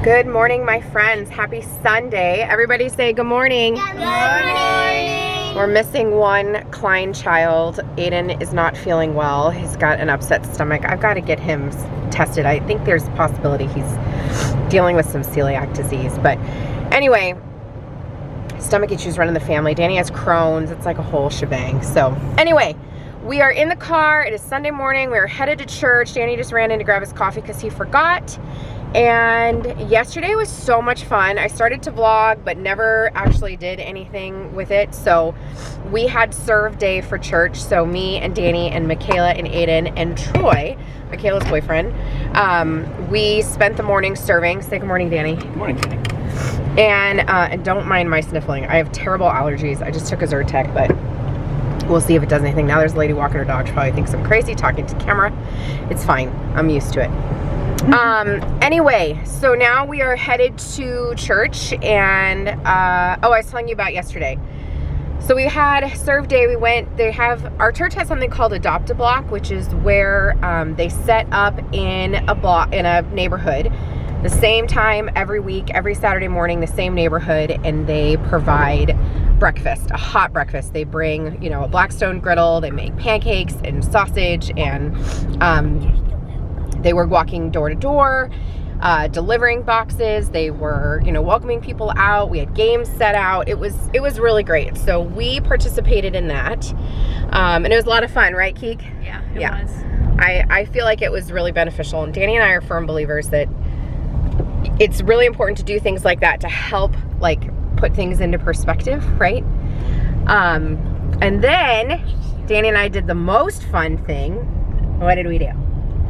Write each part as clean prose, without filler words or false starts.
Good morning, my friends. Happy Sunday. Everybody say good morning. Good morning. We're missing one Clyne child. Aiden is not feeling well. He's got an upset stomach. I've got to get him tested. I think there's a possibility he's dealing with some celiac disease. But anyway, stomach issues run in the family. Danny has Crohn's. It's like a whole shebang. So anyway, we are in the car. It is Sunday morning. We are headed to church. Danny just ran in to grab his coffee because he forgot. And yesterday was so much fun. I started to vlog, but never actually did anything with it. So we had serve day for church. So me and Danny and Michaela and Aiden and Troy, Michaela's boyfriend, we spent the morning serving. Say good morning, Danny. Good morning, Danny. And don't mind my sniffling. I have terrible allergies. I just took a Zyrtec, but we'll see if it does anything. Now there's a lady walking her dog. She probably thinks I'm crazy talking to camera. It's fine. I'm used to it. Anyway, so now we are headed to church, and oh, I was telling you about yesterday. So we had serve day. We went, our church has something called Adopt a Block, which is where they set up in a block, in a neighborhood, the same time every week, every Saturday morning, the same neighborhood, and they provide breakfast, a hot breakfast. They bring, you know, a Blackstone griddle, they make pancakes and sausage, and they were walking door to door, delivering boxes. They were, you know, welcoming people out. We had games set out. It was really great. So we participated in that, and it was a lot of fun, right, Keek? Yeah, it was. I feel like it was really beneficial, and Danny and I are firm believers that it's really important to do things like that to help, like, put things into perspective, right? And then Danny and I did the most fun thing. What did we do?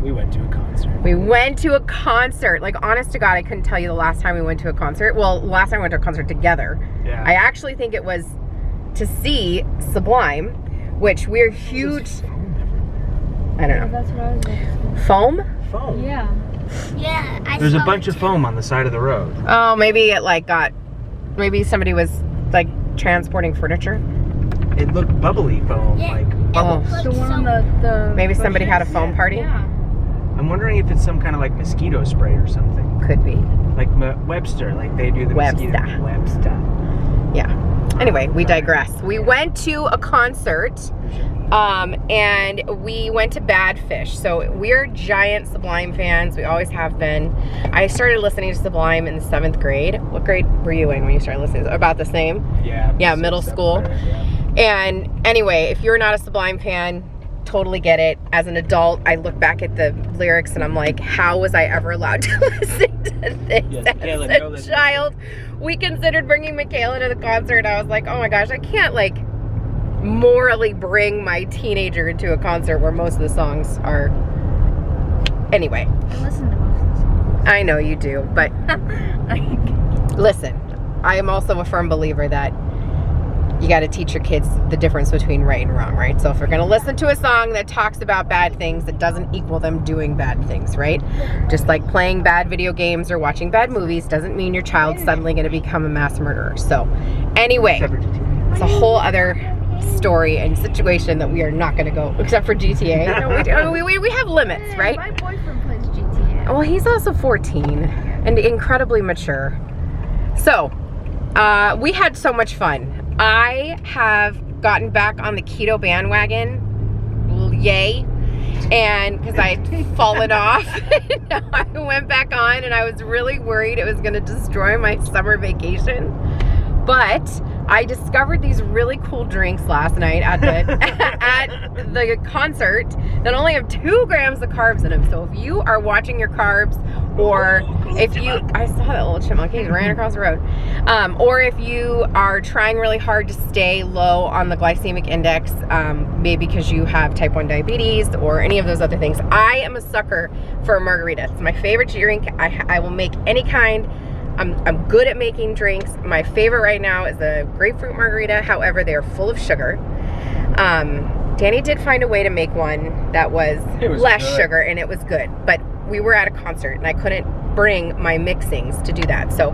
We went to a concert. We went to a concert. Like, honest to God, I couldn't tell you the last time we went to a concert. Well, last time we went to a concert together. Yeah. I actually think it was to see Sublime, which we're huge. I don't know. That's what I was like. Foam? Foam. Yeah. Yeah. There's a bunch of foam on the side of the road. Oh, maybe it like maybe somebody was like transporting furniture. It looked bubbly foam, Yeah. like bubbles. The one on the Maybe somebody had a foam party. Yeah. I'm wondering if it's some kind of like mosquito spray or something. Could be. Like Webster, like they do the Webster. mosquito. Webster. Yeah. Anyway, we digress. We went to a concert, and we went to Bad Fish. So we're giant Sublime fans. We always have been. I started listening to Sublime in the 7th grade. What grade were you in when you started listening? About the same? Yeah. Yeah, middle school. Yeah. And anyway, if you're not a Sublime fan, totally get it. As an adult, I look back at the lyrics and I'm like, how was I ever allowed to listen to this Yes, as Michaela, a no listening. child? We considered bringing Michaela to the concert. I was like, oh my gosh, I can't like morally bring my teenager into a concert where most of the songs are. Anyway, I listened to most of the songs. I know you do, but listen, I am also a firm believer that you got to teach your kids the difference between right and wrong, right? So if you're going to listen to a song that talks about bad things, it doesn't equal them doing bad things, right? Just like playing bad video games or watching bad movies doesn't mean your child's suddenly going to become a mass murderer. So anyway, it's a whole other story and situation that we are not going to go, except for GTA. No, we have limits, right? My boyfriend plays GTA. Well, he's also 14 and incredibly mature. So, we had so much fun. I have gotten back on the keto bandwagon, yay, and because I'd fallen off, now I went back on, and I was really worried it was going to destroy my summer vacation. But I discovered these really cool drinks last night at the concert that only have 2 grams of carbs in them. So if you are watching your carbs, or if you, I saw that little chipmunk, he ran across the road. Or if you are trying really hard to stay low on the glycemic index, maybe because you have type 1 diabetes or any of those other things, I am a sucker for a margarita. It's my favorite drink. I will make any kind. I'm good at making drinks. My favorite right now is a grapefruit margarita. However, they are full of sugar. Danny did find a way to make one that was less sugar, and it was good. But we were at a concert, and I couldn't bring my mixings to do that. So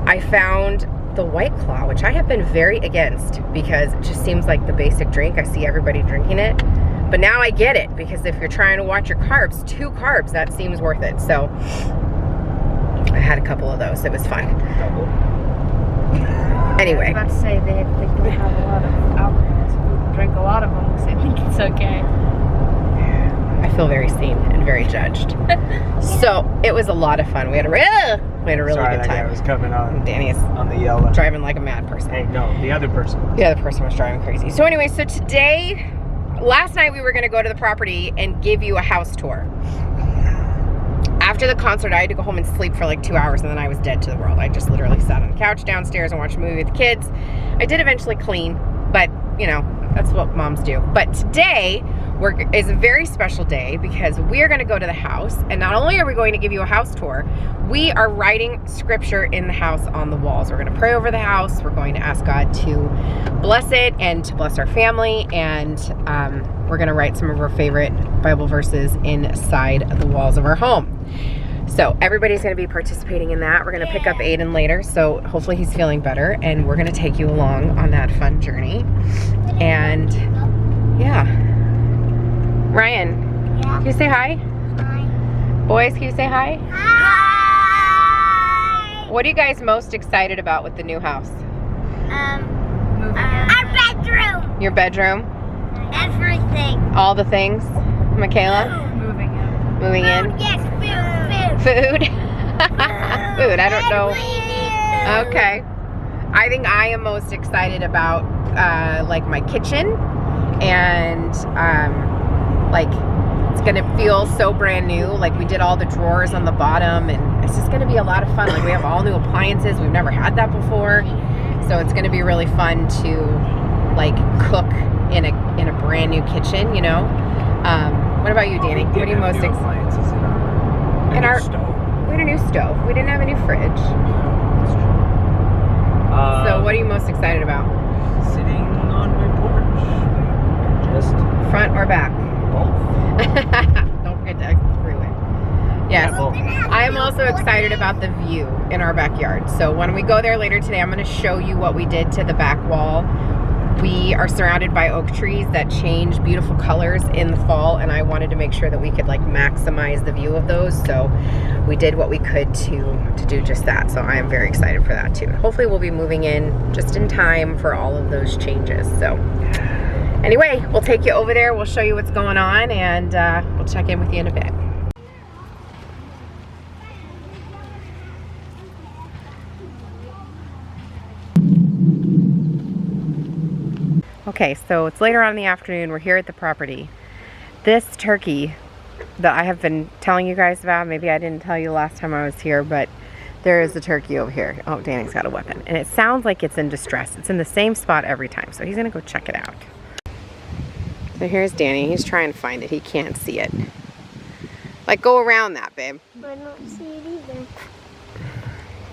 I found the White Claw, which I have been very against because it just seems like the basic drink. I see everybody drinking it. But now I get it, because if you're trying to watch your carbs, 2 carbs, that seems worth it. So I had a couple of those. It was fun. Anyway. I was about to say they have a lot of alcohol, so people drink a lot of them because they think it's okay. I feel very seen and very judged. So it was a lot of fun. We had a really Sorry, good that guy time. was coming on Danny's the yellow. driving like a mad person. Hey, no, the other person. The other person was driving crazy. So anyway, so today, last night we were gonna go to the property and give you a house tour. After the concert, I had to go home and sleep for like 2 hours, and then I was dead to the world. I just literally sat on the couch downstairs and watched a movie with the kids. I did eventually clean, but you know, that's what moms do. But today is a very special day because we are going to go to the house, and not only are we going to give you a house tour, we are writing scripture in the house on the walls. We're going to pray over the house. We're going to ask God to bless it and to bless our family, and we're going to write some of our favorite Bible verses inside the walls of our home. So everybody's going to be participating in that. We're going to pick up Aiden later, so hopefully he's feeling better, and we're going to take you along on that fun journey. And yeah. Ryan, can you say hi? Hi. Boys, can you say hi? Hi. What are you guys most excited about with the new house? Our bedroom. Your bedroom? Everything. All the things? Michaela? Moving in. Moving in? Yes, Food? Food, I don't know. Okay. I think I am most excited about like my kitchen, and like it's gonna feel so brand new. Like we did all the drawers on the bottom, and it's just gonna be a lot of fun. Like we have all new appliances. We've never had that before, so it's gonna be really fun to like cook in a brand new kitchen. You know. What about you, Danny? What are you most excited? In our stove. We had a new stove. We didn't have a new fridge. So what are you most excited about? Sitting on my porch. Just Front or back? both. Don't forget to exit the freeway. Yes. Yeah, both. I am also excited about the view in our backyard. So when we go there later today, I'm going to show you what we did to the back wall. We are surrounded by oak trees that change beautiful colors in the fall, and I wanted to make sure that we could like maximize the view of those. So we did what we could to do just that. So I am very excited for that too. Hopefully we'll be moving in just in time for all of those changes. So anyway, we'll take you over there. We'll show you what's going on, and we'll check in with you in a bit. Okay, so it's later on in the afternoon. We're here at the property. This turkey that I have been telling you guys about, maybe I didn't tell you last time I was here, but there is a turkey over here. Oh, Danny's got a weapon. And it sounds like it's in distress. It's in the same spot every time, so he's gonna go check it out. So here's Danny. He's trying to find it. He can't see it. Like, go around that, babe. I don't see it either.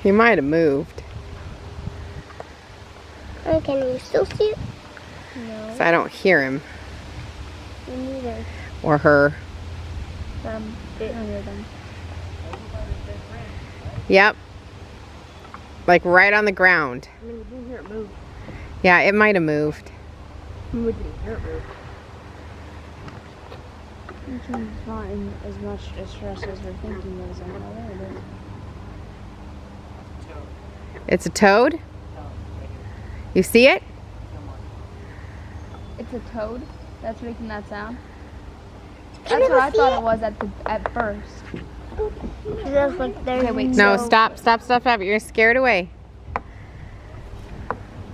He might have moved. Oh, can you still see it? No. So I don't hear him Me neither. or her. Bit under them. Yep. Like right on the ground. I mean, you didn't hear it move. Yeah, it might have moved. We didn't hear it move. It's not in as much distress as we're thinking it is. I don't know where it is. It's a toad? You see it? It's a toad that's making that sound. That's what I thought it was at first. Just like there's Okay, wait. No, So- stop. You're scared away.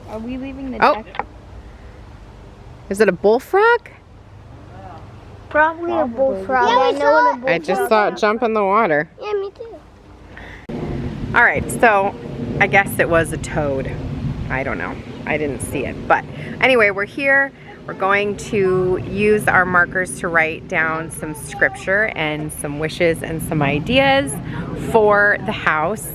Are we leaving the Oh. deck? Is it a bullfrog? probably a bullfrog. Yeah, I know what a bullfrog I just saw it jump in the water. Yeah, me too. All right, so I guess it was a toad. I don't know. I didn't see it. But anyway, we're here. We're going to use our markers to write down some scripture and some wishes and some ideas for the house.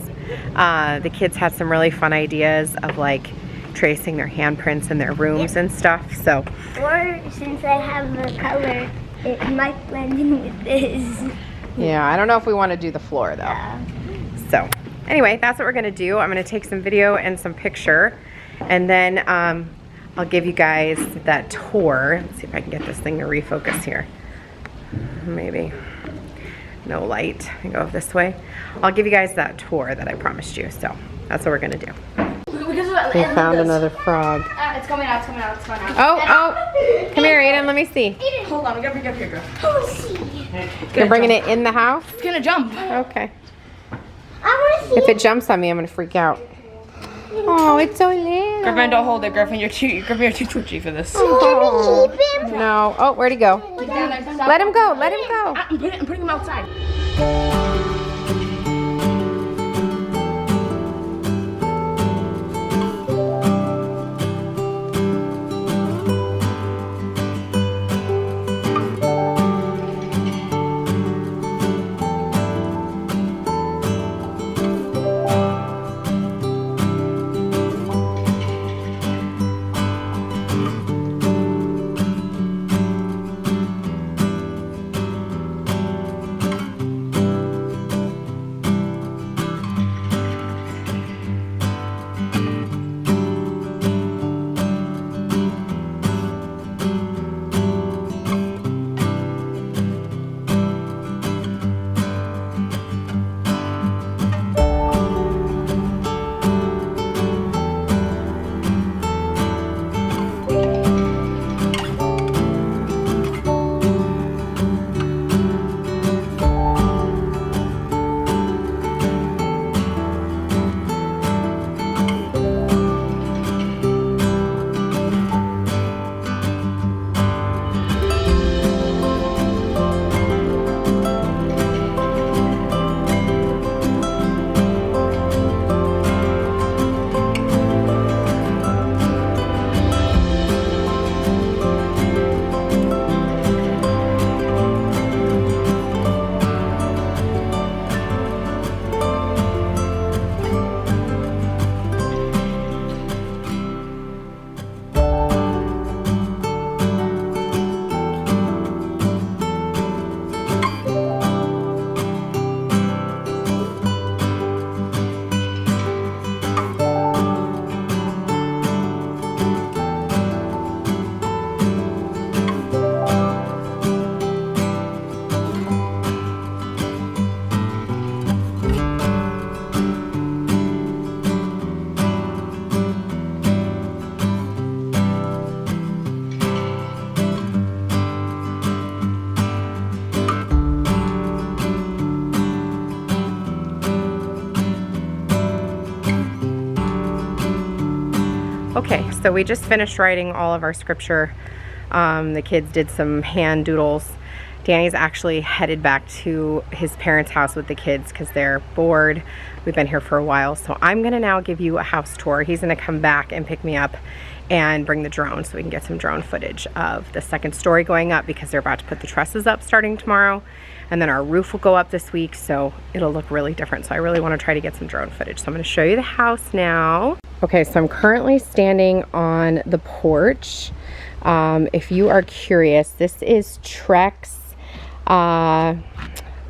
The kids had some really fun ideas of like tracing their handprints in their rooms and stuff. So, Or since I have the color, it might blend in with this. yeah, I don't know if we want to do the floor though. So, anyway, that's what we're gonna do. I'm gonna take some video and some picture, and then I'll give you guys that tour. Let's see if I can get this thing to refocus here. Maybe. no light. I go this way. I'll give you guys that tour that I promised you. So that's what we're gonna do. We found another frog. It's coming out, it's coming out, it's coming out. Oh, come here, Aiden, let me see. Hold on, we gotta pick up here, girl. You're bringing it in the house? It's gonna jump. Okay. I want to see. If it jumps on me, I'm gonna freak out. Oh, it's so little. Griffin, don't hold it, Griffin. You're too twitchy for this. Oh, no. Oh, where'd he go? Let him go, let him go. I'm putting him outside. Okay, so we just finished writing all of our scripture. The kids did some hand doodles. Danny's actually headed back to his parents' house with the kids because they're bored. We've been here for a while, so I'm gonna now give you a house tour. He's gonna come back and pick me up and bring the drone so we can get some drone footage of the second story going up because they're about to put the trusses up starting tomorrow. And then our roof will go up this week, so it'll look really different. So I really want to try to get some drone footage. So I'm going to show you the house now. Okay, so I'm currently standing on the porch. If you are curious, this is Trex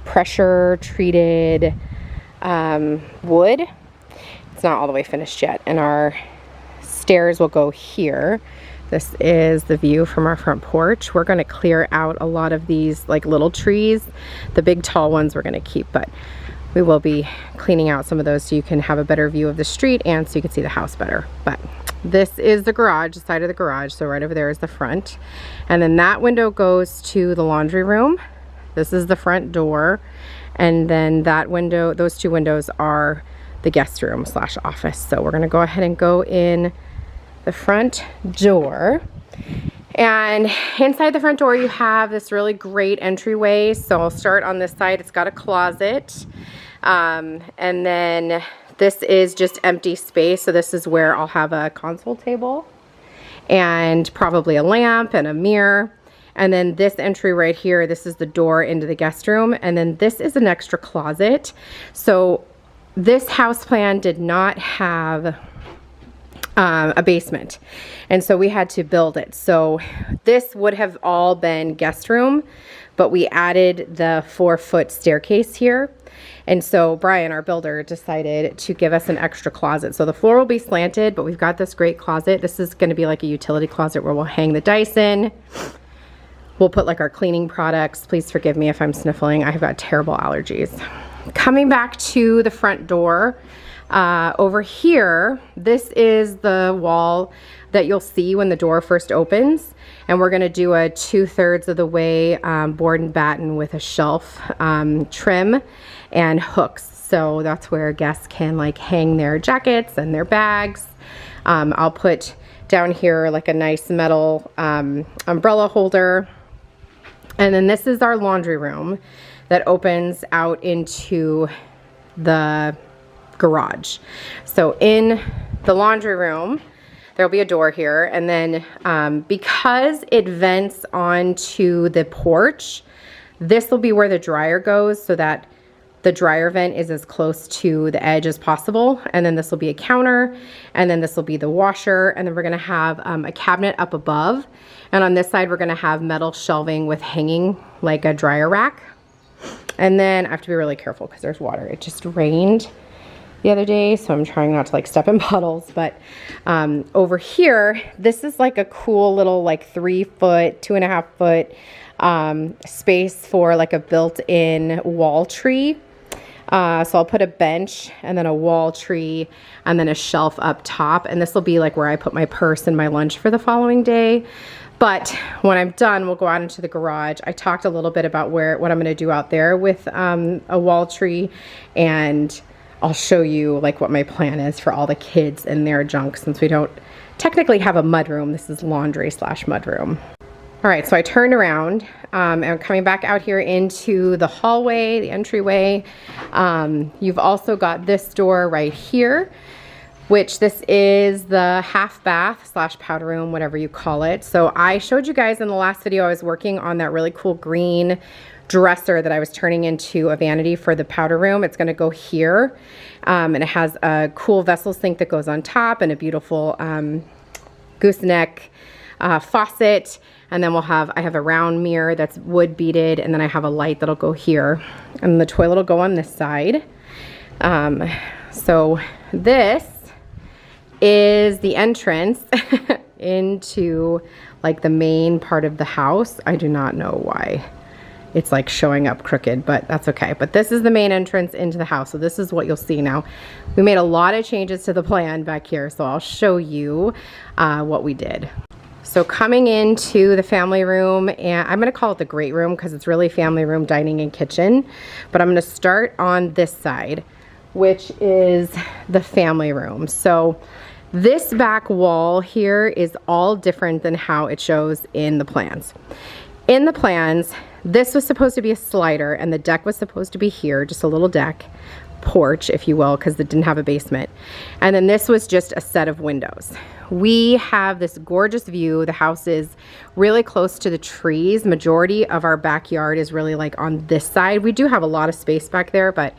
pressure treated wood. It's not all the way finished yet, and our stairs will go here. This is the view from our front porch. We're going to clear out a lot of these like little trees. The big tall ones we're going to keep, but we will be cleaning out some of those so you can have a better view of the street and so you can see the house better. But this is the garage, the side of the garage. So right over there is the front. And then that window goes to the laundry room. This is the front door. And then that window, those two windows are the guest room / office. So we're going to go ahead and go in the front door, and inside the front door you have this really great entryway. So I'll start on this side. It's got a closet, and then this is just empty space. So this is where I'll have a console table and probably a lamp and a mirror. And then this entry right here, this is the door into the guest room, and then this is an extra closet. So this house plan did not have a basement, and so we had to build it. So this would have all been guest room, but we added the 4-foot staircase here, and so Brian, our builder, decided to give us an extra closet. So the floor will be slanted, but we've got this great closet. This is going to be like a utility closet where we'll hang the Dyson, we'll put like our cleaning products. Please forgive me if I'm sniffling. I've got terrible allergies. Coming back to the front door, over here, this is the wall that you'll see when the door first opens. And we're gonna do a 2/3 of the way board and batten with a shelf trim and hooks. So that's where guests can like hang their jackets and their bags. I'll put down here like a nice metal umbrella holder. And then this is our laundry room that opens out into the garage. So in the laundry room, there'll be a door here, and then because it vents onto the porch, this will be where the dryer goes, so that the dryer vent is as close to the edge as possible. And then this will be a counter, and then this will be the washer, and then we're gonna have a cabinet up above. And on this side, we're gonna have metal shelving with hanging like a dryer rack. And then I have to be really careful because there's water. It just rained the other day, so I'm trying not to like step in puddles. But over here, this is like a cool little like 3 foot, 2.5 foot space for like a built-in wall tree. So I'll put a bench and then a wall tree and then a shelf up top. And this will be like where I put my purse and my lunch for the following day. But when I'm done, we'll go out into the garage. I talked a little bit about what I'm gonna do out there with a wall tree, and I'll show you like what my plan is for all the kids and their junk, since we don't technically have a mudroom. This is laundry / mudroom. All right, so I turned around and I'm coming back out here into the hallway, the entryway. You've also got this door right here, which this is the half bath / powder room, whatever you call it. So I showed you guys in the last video, I was working on that really cool green dresser that I was turning into a vanity for the powder room. It's gonna go here. And it has a cool vessel sink that goes on top and a beautiful gooseneck faucet. And then I have a round mirror that's wood beaded, and then I have a light that'll go here. And the toilet will go on this side. So this is the entrance into like the main part of the house. I do not know why it's like showing up crooked, but that's okay. But this is the main entrance into the house. So this is what you'll see now. We made a lot of changes to the plan back here, so I'll show you what we did. So coming into the family room, and I'm gonna call it the great room because it's really family room, dining, and kitchen. But I'm gonna start on this side, which is the family room. So this back wall here is all different than how it shows in the plans. In the plans, this was supposed to be a slider, and the deck was supposed to be here, just a little deck, porch, if you will, because it didn't have a basement. And then this was just a set of windows. We have this gorgeous view. The house is really close to the trees. Majority of our backyard is really like on this side. We do have a lot of space back there, but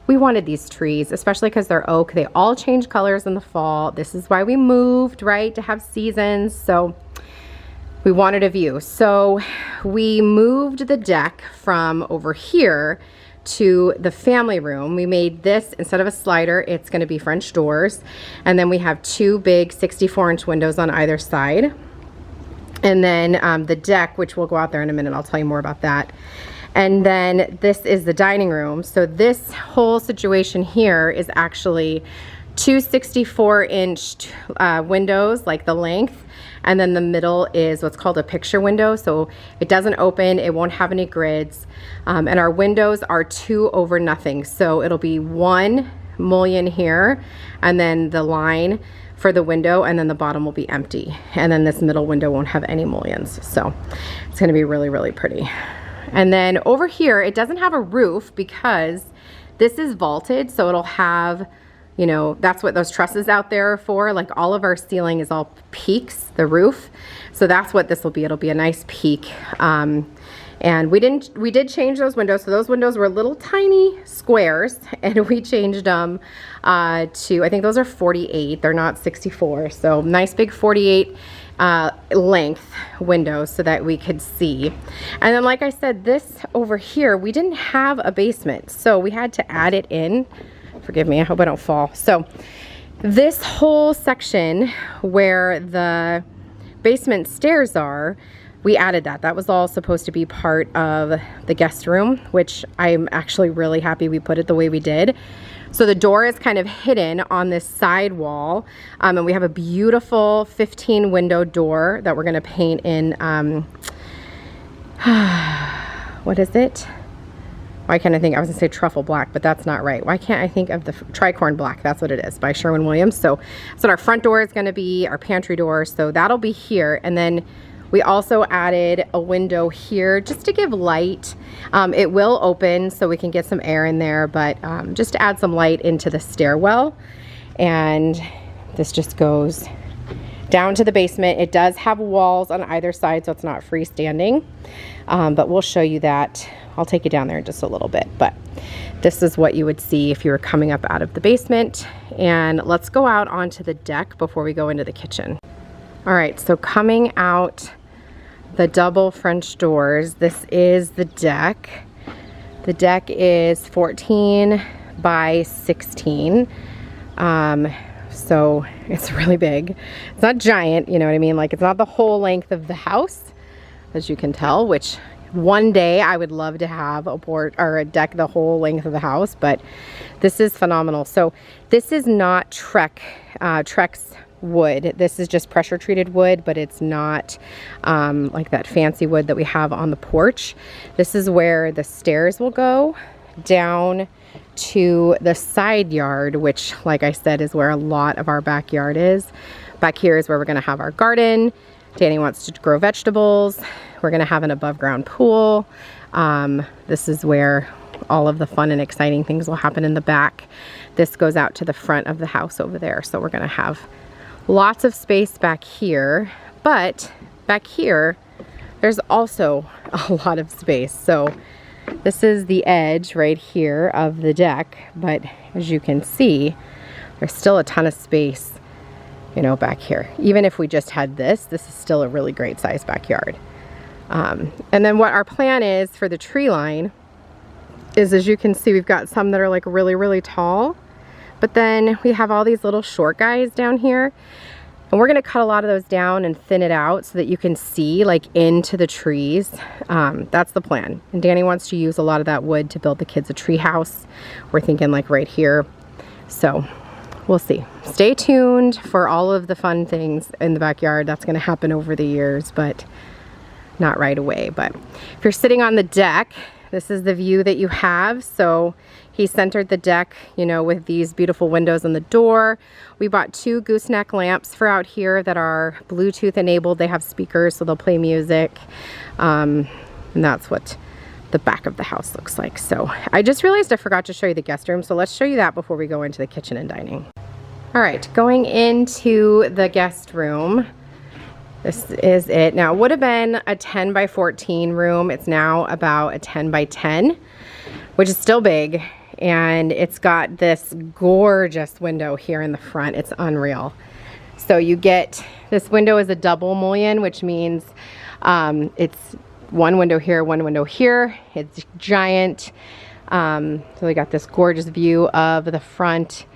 we wanted these trees, especially because they're oak. They all change colors in the fall. This is why we moved, right, to have seasons. So we wanted a view. So we moved the deck from over here to the family room. We made this, instead of a slider, it's gonna be French doors. And then we have 2 big 64-inch windows on either side. And then the deck, which we'll go out there in a minute, I'll tell you more about that. And then this is the dining room. So this whole situation here is actually 2 64-inch windows, like the length. And then the middle is what's called a picture window. So it doesn't open, it won't have any grids. And our windows are 2 over nothing. So it'll be 1 mullion here, and then the line for the window, and then the bottom will be empty. And then this middle window won't have any mullions. So it's gonna be really, really pretty. And then over here, it doesn't have a roof because this is vaulted. So it'll have, you know, that's what those trusses out there are for. Like all of our ceiling is all peaks, the roof. So that's what this will be. It'll be a nice peak. And we did change those windows. So those windows were little tiny squares, and we changed them to, I think those are 48. They're not 64. So nice big 48 length windows so that we could see. And then, like I said, this over here, we didn't have a basement, so we had to add it in. Forgive me, I hope I don't fall. So this whole section where the basement stairs are, we added that. That was all supposed to be part of the guest room, which I'm actually really happy we put it the way we did. So the door is kind of hidden on this side wall, and we have a beautiful 15 window door that we're gonna paint in, what is it? Why can't I think? I was gonna say truffle black, but that's not right. Why can't I think of the tricorn black? That's what it is, by Sherwin-Williams. So our front door is gonna be, our pantry door, so that'll be here. And then we also added a window here just to give light. It will open so we can get some air in there, but just to add some light into the stairwell. And this just goes down to the basement. It does have walls on either side, so it's not freestanding, but we'll show you that. I'll take you down there in just a little bit, but this is what you would see if you were coming up out of the basement. And let's go out onto the deck before we go into the kitchen. All right, so coming out the double French doors, this is the deck. The deck is 14 by 16. So it's really big. It's not giant, you know what I mean? Like, it's not the whole length of the house, as you can tell, which one day I would love to have a board or a deck the whole length of the house, but this is phenomenal. So this is not Trex wood. This is just pressure treated wood, but it's not like that fancy wood that we have on the porch. This is where the stairs will go down to the side yard, which, like I said, is where a lot of our backyard is. Back here is where we're going to have our garden. Danny wants to grow vegetables. We're going to have an above ground pool. This is where all of the fun and exciting things will happen in the back. This goes out to the front of the house over there. So we're going to have lots of space back here, but back here, there's also a lot of space. So this is the edge right here of the deck, but as you can see, there's still a ton of space, you know, back here. Even if we just had this is still a really great size backyard. And then what our plan is for the tree line is, as you can see, we've got some that are like really, really tall, but then we have all these little short guys down here, and we're gonna cut a lot of those down and thin it out so that you can see like into the trees. That's the plan. And Danny wants to use a lot of that wood to build the kids a tree house. We're thinking like right here. So we'll see. Stay tuned for all of the fun things in the backyard. That's gonna happen over the years, but not right away. But if you're sitting on the deck, this is the view that you have. So he centered the deck, you know, with these beautiful windows on the door. We bought 2 gooseneck lamps for out here that are Bluetooth enabled. They have speakers, so they'll play music. And that's what the back of the house looks like. So I just realized I forgot to show you the guest room. So let's show you that before we go into the kitchen and dining. All right, going into the guest room. This is it. Now, it would have been a 10 by 14 room. It's now about a 10 by 10, which is still big. And it's got this gorgeous window here in the front. It's unreal. So you get, this window is a double mullion, which means it's one window here, one window here. It's giant. So we got this gorgeous view of the front.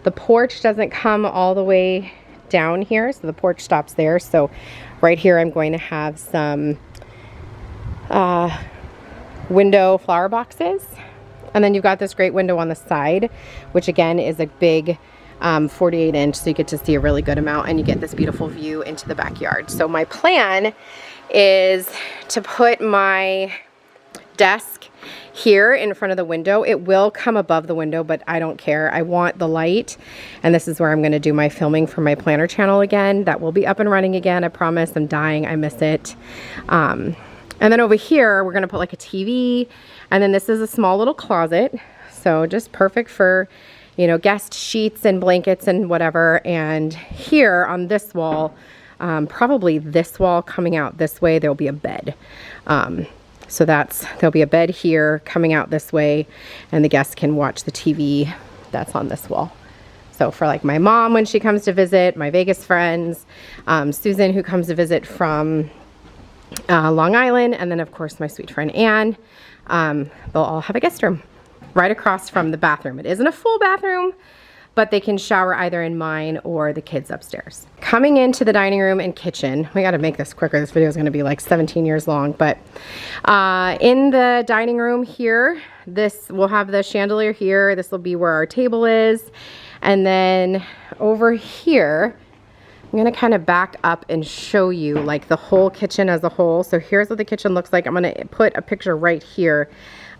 The porch doesn't come all the way down here, so the porch stops there. So right here I'm going to have some window flower boxes, and then you've got this great window on the side, which again is a big 48 inch, so you get to see a really good amount, and you get this beautiful view into the backyard. So my plan is to put my desk here in front of the window. It will come above the window, but I don't care. I want the light, and this is where I'm going to do my filming for my planner channel again. That will be up and running again, I promise. I'm dying, I miss it. And then over here we're going to put like a TV, and then this is a small little closet, so just perfect for, you know, guest sheets and blankets and whatever. And here on this wall, probably this wall coming out this way, there'll be a bed. So there'll be a bed here coming out this way, and the guests can watch the TV that's on this wall. So for like my mom when she comes to visit, my Vegas friends, Susan who comes to visit from Long Island, and then of course my sweet friend Anne, they'll all have a guest room right across from the bathroom. It isn't a full bathroom, but they can shower either in mine or the kids upstairs. Coming into the dining room and kitchen, we gotta make this quicker. This video is gonna be like 17 years long, but in the dining room here, we'll have the chandelier here. This will be where our table is. And then over here, I'm gonna kind of back up and show you like the whole kitchen as a whole. So here's what the kitchen looks like. I'm gonna put a picture right here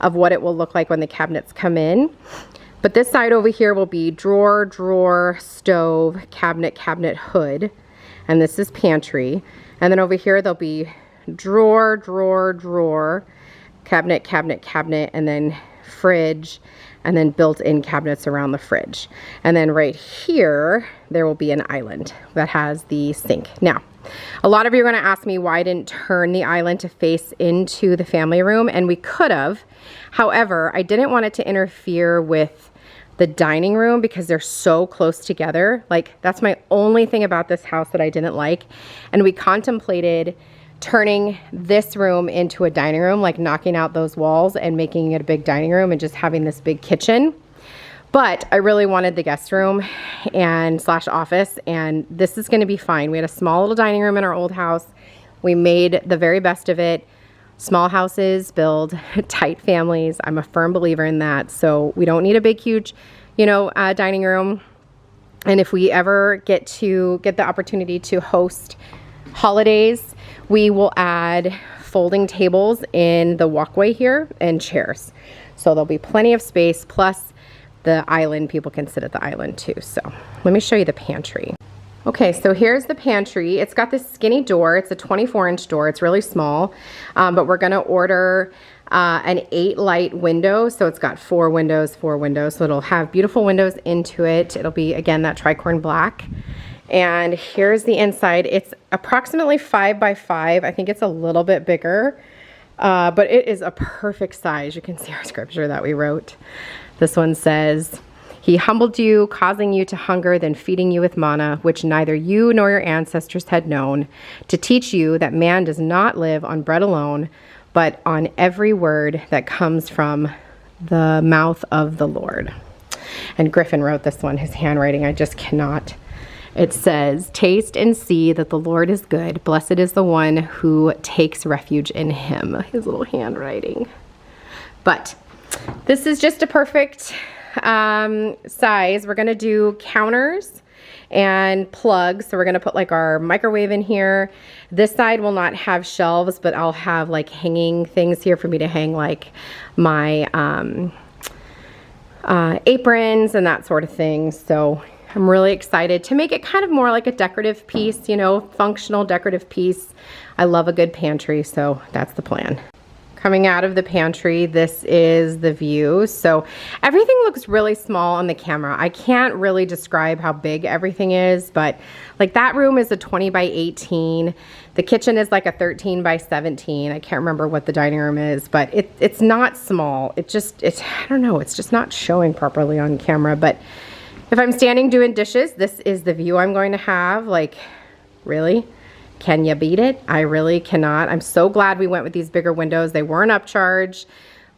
of what it will look like when the cabinets come in. But this side over here will be drawer, drawer, stove, cabinet, cabinet, hood. And this is pantry. And then over here there'll be drawer, drawer, drawer, cabinet, cabinet, cabinet, and then fridge, and then built-in cabinets around the fridge. And then right here, there will be an island that has the sink. Now, a lot of you are gonna ask me why I didn't turn the island to face into the family room, and we could have. However, I didn't want it to interfere with the dining room because they're so close together. Like, that's my only thing about this house that I didn't like. And we contemplated turning this room into a dining room, like knocking out those walls and making it a big dining room and just having this big kitchen. But I really wanted the guest room and / office, and this is gonna be fine. We had a small little dining room in our old house. We made the very best of it. Small houses build tight families. I'm a firm believer in that. So we don't need a big, huge, dining room. And if we ever get the opportunity to host holidays, we will add folding tables in the walkway here and chairs. So there'll be plenty of space, plus the island, people can sit at the island too. So let me show you the pantry. Okay, so here's the pantry. It's got this skinny door. It's a 24-inch door. It's really small, but we're gonna order an 8-light window. So it's got 4 windows. So it'll have beautiful windows into it. It'll be, again, that tricorn black. And here's the inside. It's approximately 5 by 5. I think it's a little bit bigger, but it is a perfect size. You can see our scripture that we wrote. This one says, "He humbled you, causing you to hunger, then feeding you with manna, which neither you nor your ancestors had known, to teach you that man does not live on bread alone, but on every word that comes from the mouth of the Lord." And Griffin wrote this one, his handwriting, I just cannot. It says, "Taste and see that the Lord is good. Blessed is the one who takes refuge in him." His little handwriting. But this is just a perfect size. We're gonna do counters and plugs. So we're gonna put like our microwave in here. This side will not have shelves, but I'll have like hanging things here for me to hang like my aprons and that sort of thing. So I'm really excited to make it kind of more like a decorative piece, functional decorative piece. I love a good pantry, so that's the plan. Coming out of the pantry, this is the view. So everything looks really small on the camera. I can't really describe how big everything is, but like that room is a 20 by 18. The kitchen is like a 13 by 17. I can't remember what the dining room is, but it's not small. I don't know, it's just not showing properly on camera. But if I'm standing doing dishes, this is the view I'm going to have. Like, really? Can you beat it? I really cannot. I'm so glad we went with these bigger windows. They weren't upcharged,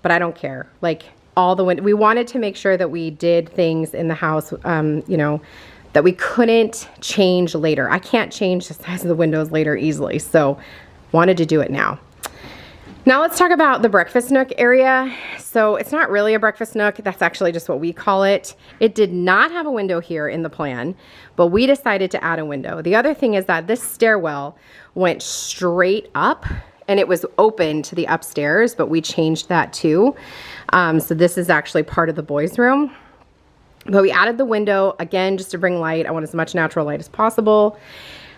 but I don't care. Like, all the windows. We wanted to make sure that we did things in the house, that we couldn't change later. I can't change the size of the windows later easily, so wanted to do it now. Now let's talk about the breakfast nook area. So it's not really a breakfast nook. That's actually just what we call it. It did not have a window here in the plan, but we decided to add a window. The other thing is that this stairwell went straight up and it was open to the upstairs, but we changed that too. So this is actually part of the boys' room. But we added the window, again, just to bring light. I want as much natural light as possible.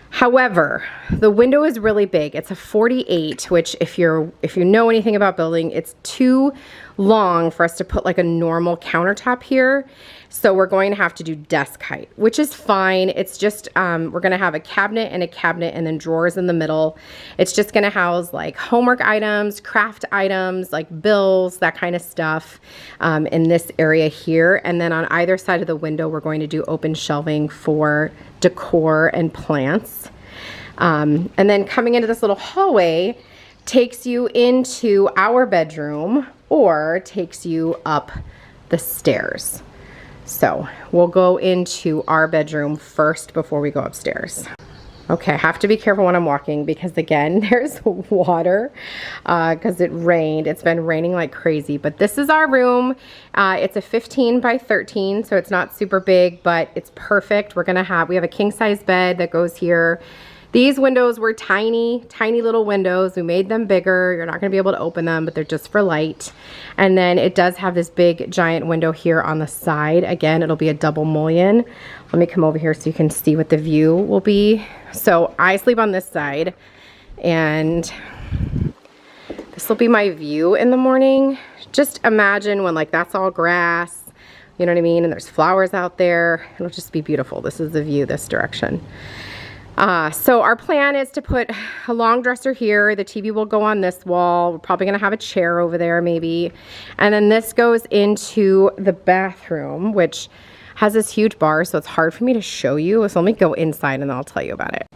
However, the window is really big. It's a 48, which if you know anything about building, it's too long for us to put like a normal countertop here. So we're going to have to do desk height, which is fine. It's just, we're gonna have a cabinet and then drawers in the middle. It's just gonna house like homework items, craft items, like bills, that kind of stuff in this area here. And then on either side of the window, we're going to do open shelving for decor and plants. And then coming into this little hallway takes you into our bedroom or takes you up the stairs. So we'll go into our bedroom first before we go upstairs. Okay, I have to be careful when I'm walking because again, there's water because it rained. It's been raining like crazy, but this is our room. It's a 15 by 13, so it's not super big, but it's perfect. We have a king size bed that goes here. These windows were tiny, tiny little windows. We made them bigger. You're not gonna be able to open them, but they're just for light. And then it does have this big giant window here on the side. Again, it'll be a double mullion. Let me come over here so you can see what the view will be. So I sleep on this side and this will be my view in the morning. Just imagine when like that's all grass, you know what I mean? And there's flowers out there. It'll just be beautiful. This is the view this direction. So our plan is to put a long dresser here. The TV will go on this wall. We're probably gonna have a chair over there maybe. And then this goes into the bathroom, which has this huge bar, so it's hard for me to show you. So let me go inside and I'll tell you about it.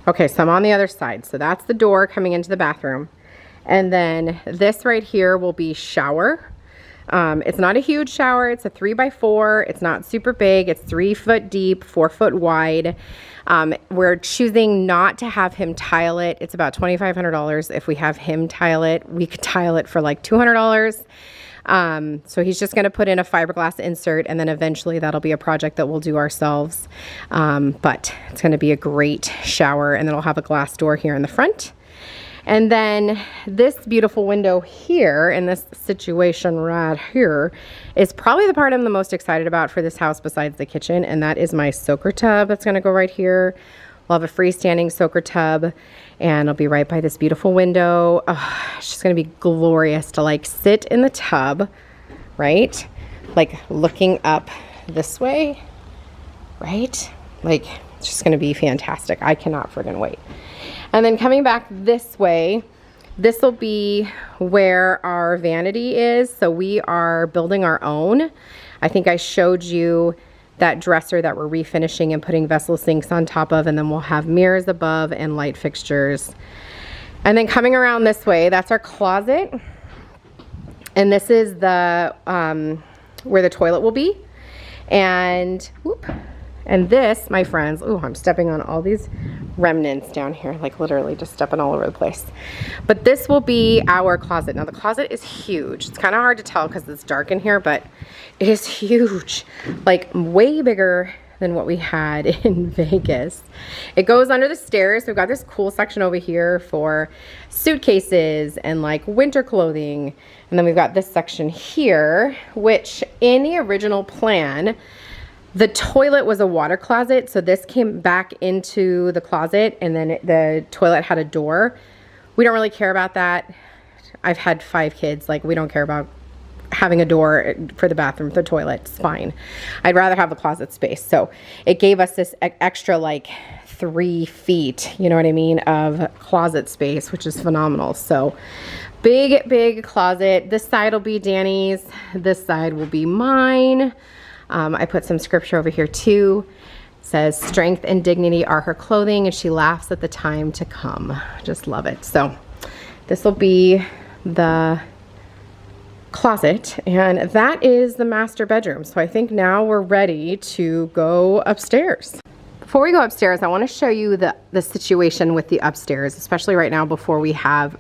Okay, so I'm on the other side. So that's the door coming into the bathroom. And then this right here will be shower. It's not a huge shower. It's a 3x4. It's not super big. It's 3 foot deep, 4 foot wide. We're choosing not to have him tile it. It's about $2,500 if we have him tile it. We could tile it for like $200. So he's just going to put in a fiberglass insert and then eventually that'll be a project that we'll do ourselves. But it's going to be a great shower and then it'll have a glass door here in the front. And then this beautiful window here in this situation right here is probably the part I'm the most excited about for this house besides the kitchen. And that is my soaker tub that's gonna go right here. We'll have a freestanding soaker tub and it'll be right by this beautiful window. Oh, it's just gonna be glorious to like sit in the tub, right? Like looking up this way, right? Like it's just gonna be fantastic. I cannot friggin' wait. And then coming back this way, this will be where our vanity is. So we are building our own. I think I showed you that dresser that we're refinishing and putting vessel sinks on top of, and then we'll have mirrors above and light fixtures. And then coming around this way, that's our closet. And this is the where the toilet will be. And whoop. And this, my friends, oh, I'm stepping on all these remnants down here, like literally just stepping all over the place. But this will be our closet. Now the closet is huge. It's kind of hard to tell because it's dark in here, but it is huge, like way bigger than what we had in Vegas. It goes under the stairs. We've got this cool section over here for suitcases and like winter clothing. And then we've got this section here, which in the original plan, the toilet was a water closet, so this came back into the closet and then the toilet had a door. We don't really care about that. I've had 5 kids, like we don't care about having a door for the bathroom, the toilet, it's fine. I'd rather have the closet space. So it gave us this extra like 3 feet, you know what I mean, of closet space, which is phenomenal. So big, big closet. This side will be Danny's, this side will be mine. I put some scripture over here too. It says, strength and dignity are her clothing, and she laughs at the time to come. Just love it. So this will be the closet, and that is the master bedroom. So I think now we're ready to go upstairs. Before we go upstairs, I want to show you the situation with the upstairs, especially right now before we have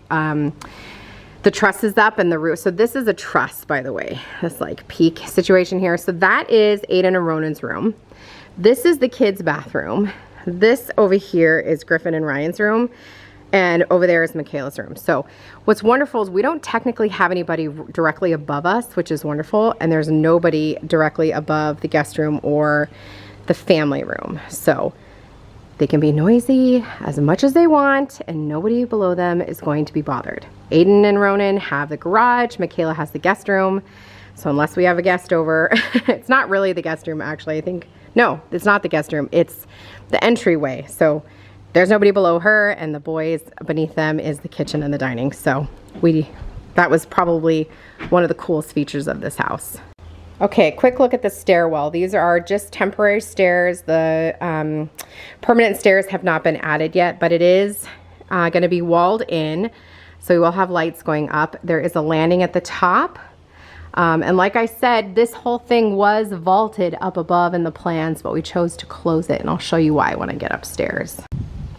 the trusses up and the roof. So this is a truss, by the way, this like peak situation here. So that is Aiden and Ronan's room. This is the kids' bathroom. This over here is Griffin and Ryan's room. And over there is Michaela's room. So what's wonderful is we don't technically have anybody directly above us, which is wonderful. And there's nobody directly above the guest room or the family room. So they can be noisy as much as they want and nobody below them is going to be bothered. Aiden and Ronan have the garage. Michaela has the guest room. So unless we have a guest over, it's not really the guest room actually. I think, no, it's not the guest room. It's the entryway. So there's nobody below her and the boys beneath them is the kitchen and the dining. So that was probably one of the coolest features of this house. Okay, quick look at the stairwell. These are just temporary stairs. The permanent stairs have not been added yet, but it is going to be walled in. So we will have lights going up. There is a landing at the top. And like I said, this whole thing was vaulted up above in the plans, but we chose to close it, and I'll show you why when I get upstairs.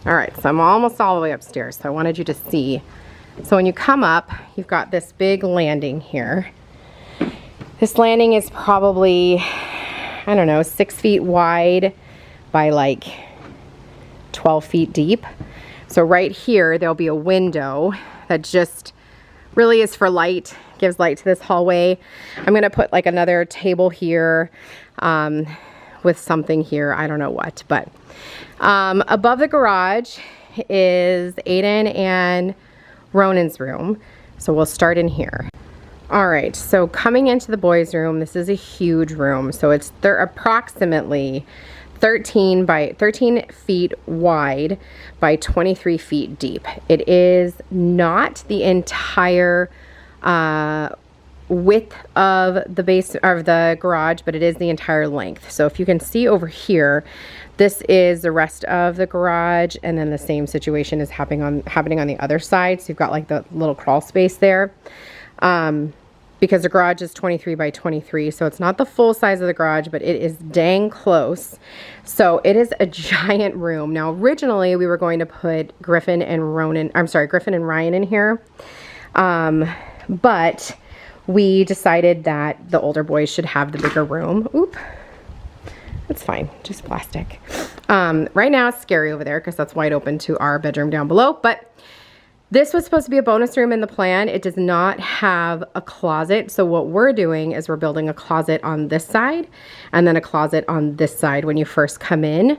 All right, so I'm almost all the way upstairs, so I wanted you to see. So when you come up, you've got this big landing here. This landing is probably, I don't know, 6 feet wide by like 12 feet deep. So right here, there'll be a window that just really is for light, gives light to this hallway. I'm gonna put like another table here with something here, I don't know what, but above the garage is Aiden and Ronan's room. So we'll start in here. All right, so coming into the boys' room, this is a huge room. So it's approximately 13 feet wide by 23 feet deep. It is not the entire width of the base of the garage, but it is the entire length. So if you can see over here, this is the rest of the garage, and then the same situation is happening on the other side. So you've got like the little crawl space there. Because the garage is 23 by 23, so it's not the full size of the garage, but it is dang close. So it is a giant room. Now, originally we were going to put Griffin and Ryan in here, but we decided that the older boys should have the bigger room. Oop, that's fine, just plastic. Right now it's scary over there because that's wide open to our bedroom down below, but this was supposed to be a bonus room in the plan. It does not have a closet. So what we're doing is we're building a closet on this side and then a closet on this side when you first come in.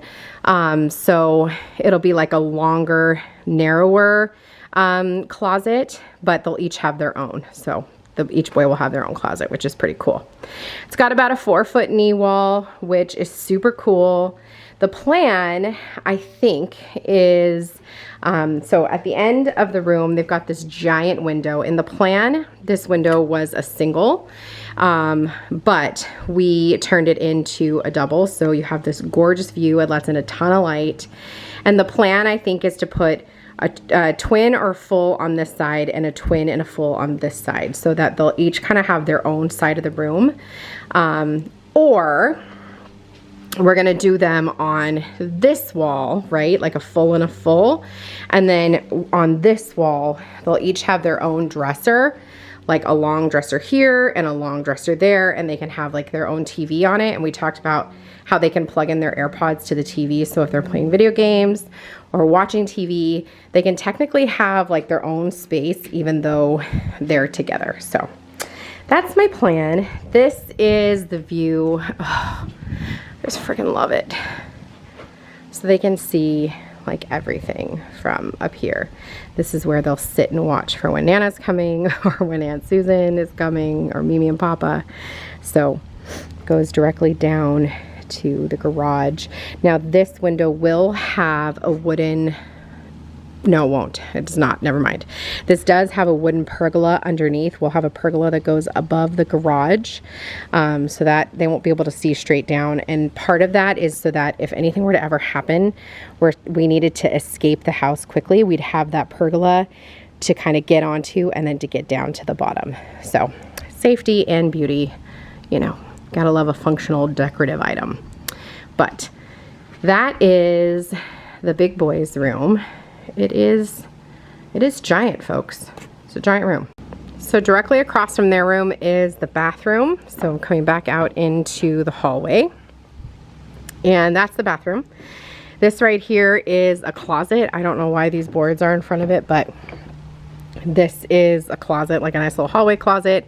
So it'll be like a longer, narrower closet, but they'll each have their own. So each boy will have their own closet, which is pretty cool. It's got about a 4-foot knee wall, which is super cool. The plan, I think, is, so at the end of the room, they've got this giant window. In the plan, this window was a single, but we turned it into a double. So you have this gorgeous view. It lets in a ton of light. And the plan, I think, is to put a twin or full on this side and a twin and a full on this side so that they'll each kind of have their own side of the room. Or we're gonna do them on this wall, right? Like a full and a full. And then on this wall, they'll each have their own dresser, like a long dresser here and a long dresser there, and they can have like their own TV on it. And we talked about how they can plug in their AirPods to the TV. So if they're playing video games or watching TV, they can technically have like their own space even though they're together. So that's my plan. This is the view. Oh, I just freaking love it. So they can see like everything from up here. This is where they'll sit and watch for when Nana's coming or when Aunt Susan is coming or Mimi and Papa. So it goes directly down to the garage. Now this window will have a wooden, no, it won't. It does not. Never mind. This does have a wooden pergola underneath. We'll have a pergola that goes above the garage so that they won't be able to see straight down. And part of that is so that if anything were to ever happen where we needed to escape the house quickly, we'd have that pergola to kind of get onto and then to get down to the bottom. So safety and beauty, you know, gotta love a functional decorative item. But that is the big boys' room. It is giant, folks. It's a giant room. So directly across from their room is the bathroom. So I'm coming back out into the hallway. And that's the bathroom. This right here is a closet. I don't know why these boards are in front of it, but this is a closet, like a nice little hallway closet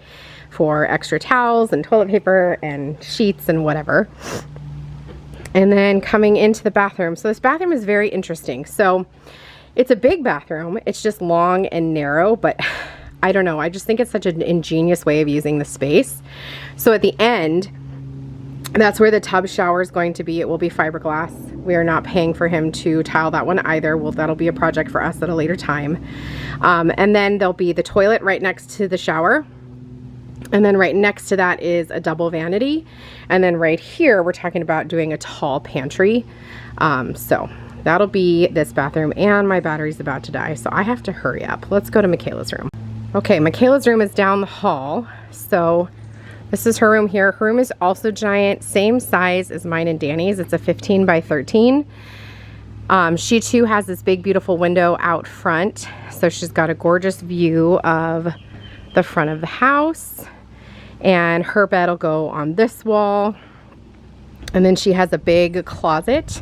for extra towels and toilet paper and sheets and whatever. And then coming into the bathroom. So this bathroom is very interesting. So it's a big bathroom. It's just long and narrow, but I don't know. I just think it's such an ingenious way of using the space. So at the end, that's where the tub shower is going to be. It will be fiberglass. We are not paying for him to tile that one either. Well, that'll be a project for us at a later time. And then there'll be the toilet right next to the shower. And then right next to that is a double vanity. And then right here, we're talking about doing a tall pantry. So that'll be this bathroom, and my battery's about to die, so I have to hurry up. Let's go to Michaela's room. Okay, Michaela's room is down the hall. So This is her room here. Her room is also giant, same size as mine and Danny's. It's a 15 by 13. She too has this big, beautiful window out front. So she's got a gorgeous view of the front of the house. And her bed will go on this wall. And then she has a big closet.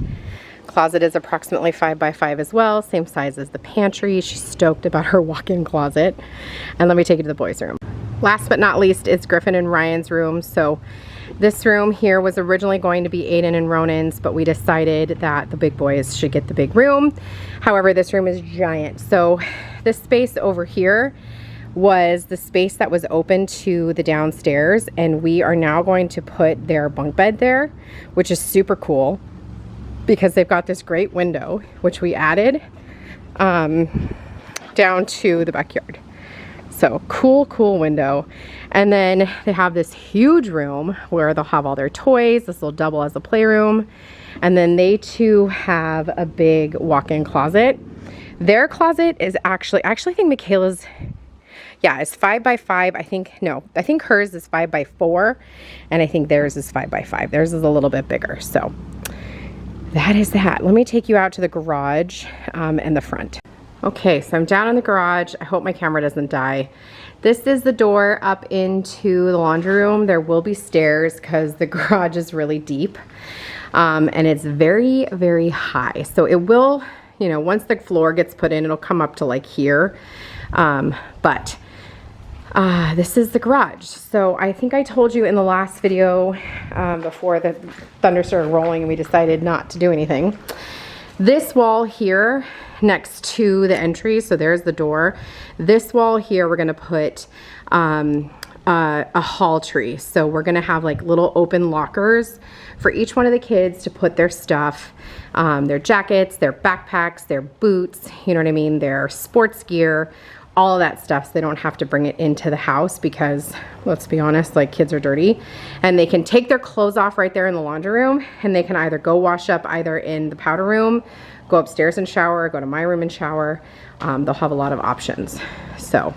Closet is approximately 5 by 5 as well, same size as the pantry. She's stoked about her walk-in closet. And let me take you to the boys' room. Last but not least is Griffin and Ryan's room. So this room here was originally going to be Aiden and Ronan's, but we decided that the big boys should get the big room. However, this room is giant. So this space over here was the space that was open to the downstairs, and we are now going to put their bunk bed there, which is super cool because they've got this great window, which we added down to the backyard. So cool window. And then they have this huge room where they'll have all their toys. This will double as a playroom. And then they too have a big walk-in closet. Their closet is I actually think Michaela's, yeah, it's 5 by 5. I think hers is 5 by 4. And I think theirs is 5 by 5. Theirs is a little bit bigger. So that is that. Let me take you out to the garage and the front. Okay, so I'm down in the garage. I hope my camera doesn't die. This is the door up into the laundry room. There will be stairs because the garage is really deep. And it's very, very high. So it will, you know, once the floor gets put in, it'll come up to like here. This is the garage. So I think I told you in the last video before the thunder started rolling and we decided not to do anything. This wall here next to the entry, so there's the door. This wall here, we're gonna put a hall tree. So we're gonna have like little open lockers for each one of the kids to put their stuff, their jackets, their backpacks, their boots, you know what I mean, their sports gear, all of that stuff, so they don't have to bring it into the house because, let's be honest, like kids are dirty. And they can take their clothes off right there in the laundry room, and they can either go wash up either in the powder room, go upstairs and shower, go to my room and shower. They'll have a lot of options. So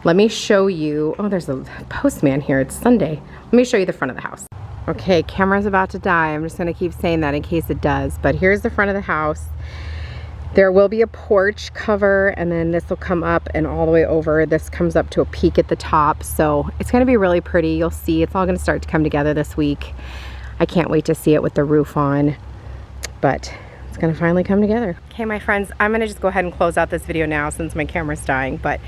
let me show you, oh, there's a postman here, it's Sunday. Let me show you the front of the house. Okay, camera's about to die. I'm just gonna keep saying that in case it does, but here's the front of the house. There will be a porch cover, and then this will come up and all the way over. This comes up to a peak at the top, so it's gonna be really pretty. You'll see, it's all gonna start to come together this week. I can't wait to see it with the roof on, but it's gonna finally come together. Okay, my friends, I'm gonna just go ahead and close out this video now since my camera's dying, but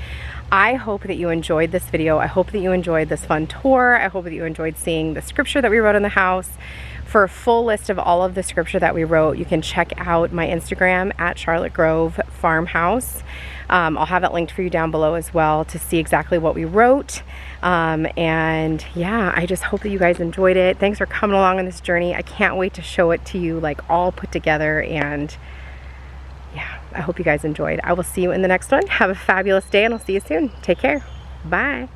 I hope that you enjoyed this video. I hope that you enjoyed this fun tour. I hope that you enjoyed seeing the scripture that we wrote in the house. For a full list of all of the scripture that we wrote, you can check out my Instagram at Charlotte Grove Farmhouse. I'll have that linked for you down below as well to see exactly what we wrote. And yeah, I just hope that you guys enjoyed it. Thanks for coming along on this journey. I can't wait to show it to you like all put together, and yeah, I hope you guys enjoyed. I will see you in the next one. Have a fabulous day, and I'll see you soon. Take care. Bye.